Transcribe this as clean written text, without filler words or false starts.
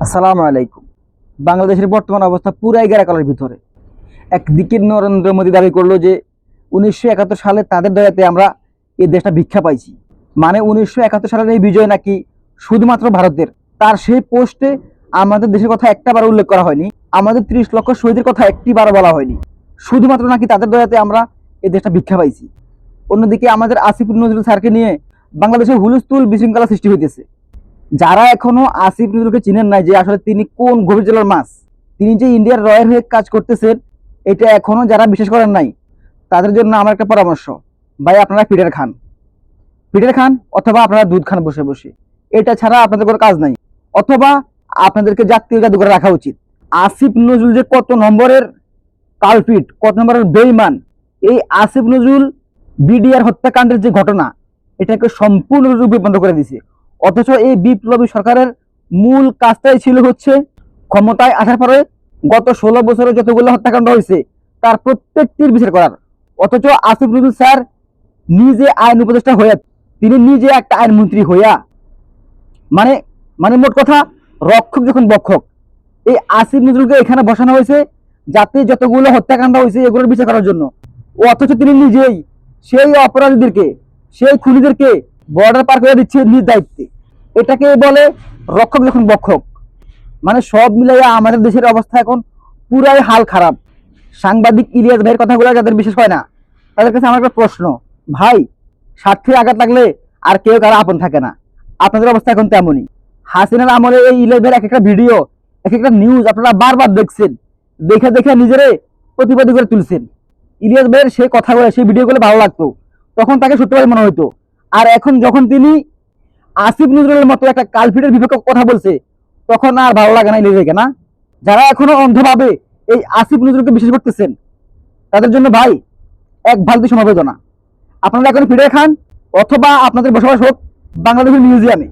আসসালামু আলাইকুম। বাংলাদেশের বর্তমান অবস্থা পুরাই গেরাকালের ভিতরে। একদিকে নরেন্দ্র মোদী দাবি করলো যে 1971 সালে তাদের দয়াতে আমরা এই দেশটা ভিক্ষা পাইছি। মানে 1971 সালের এই বিজয় নাকি শুধুমাত্র ভারতের। তার সেই পোস্টে আমাদের দেশের কথা একটাবার উল্লেখ করা হয়নি, আমাদের 30 লক্ষ শহীদের কথা একটিবার বলা হয়নি। শুধুমাত্র নাকি তাদের দয়াতে আমরা এই দেশটা ভিক্ষা পাইছি। অন্যদিকে আমাদের আসিফ নজরুল স্যারকে নিয়ে বাংলাদেশে হুলস্থুল বিশৃঙ্খলা সৃষ্টি হইতেছে। যারা এখনো আসিফ নজরুলকে চিনেন নাই যে আসলে তিনি কোন গভীর জেলার মাছ, তিনি যে ইন্ডিয়ার রয়ের হয়ে কাজ করতেছেন, এটা এখনো যারা বিশ্বাস করেন নাই তাদের জন্য আমার একটা পরামর্শ, ভাই আপনারা পিঠের খান অথবা আপনারা দুধ খান বসে বসে। এটা ছাড়া আপনাদের কোনো কাজ নাই, অথবা আপনাদেরকে জাতীয় জাদুঘরে রাখা উচিত। আসিফ নজরুল যে কত নম্বরের কালপিট, কত নম্বরের বেইমান, এই আসিফ নজরুল বিডিআর হত্যাকাণ্ডের যে ঘটনা, এটাকে সম্পূর্ণরূপে বন্ধ করে দিছে। অথচ এই বিপ্লবী সরকারের মূল কাজটাই ছিল হচ্ছে ক্ষমতায় আসার পরে গত 16 বছরে যতগুলো হত্যাকাণ্ড হয়েছে তার প্রত্যেকটির বিচার করার। অথচ আসিফ নজরুল স্যার নিজে আইন উপদেষ্টা হইয়া, তিনি নিজে একটা আইনমন্ত্রী হইয়া, মানে মানে মোট কথা রক্ষক যখন বক্ষক, এই আসিফ নজরুলকে এখানে বসানো হয়েছে যাতে যতগুলো হত্যাকাণ্ড হয়েছে এগুলোর বিচার করার জন্য। অথচ তিনি নিজেই সেই অপরাধীদেরকে, সেই খুনিদেরকে বর্ডার পার করে দিচ্ছে নিজ দায়িত্বে। এটাকে বলে রক্ষক যখন বক্ষক। মানে সব মিলাইয়া আমাদের দেশের অবস্থা এখন পুরাই হাল খারাপ। সাংবাদিক ইলিয়াস ভাইয়ের কথাগুলো যাদের বিশেষ হয় না, তাদের কাছে আমার একটা প্রশ্ন, ভাই স্বার্থে আঘাত লাগলে আর কেউ কারো আপন থাকে না। আপনাদের অবস্থা এখন তেমনই। হাসিনার আমলে এই ইলিয়াস ভাইয়ের এক একটা ভিডিও, এক একটা নিউজ আপনারা বারবার দেখছেন, দেখে দেখে নিজেরে প্রতিবাদী করে তুলছেন। ইলিয়াস ভাইয়ের সেই কথাগুলো, সেই ভিডিওগুলো ভালো লাগতো, তখন তাকে সত্যবাদী মনে হইতো। আর এখন যখন তিনি আসিফ নজরুলের মতো একটা কালপিটের বিপক্ষে কথা বলছে, তখন আর ভালো লাগে না ইলিয়াস ভাইকে। না, যারা এখনো অন্ধভাবে এই আসিফ নজরুলকে বিশ্বাস করতেছেন, তাদের জন্য ভাই এক বালতি সমবেদনা। আপনারা এখন ফিরে খান, অথবা আপনাদের বসবাস হোক বাংলাদেশের মিউজিয়ামে।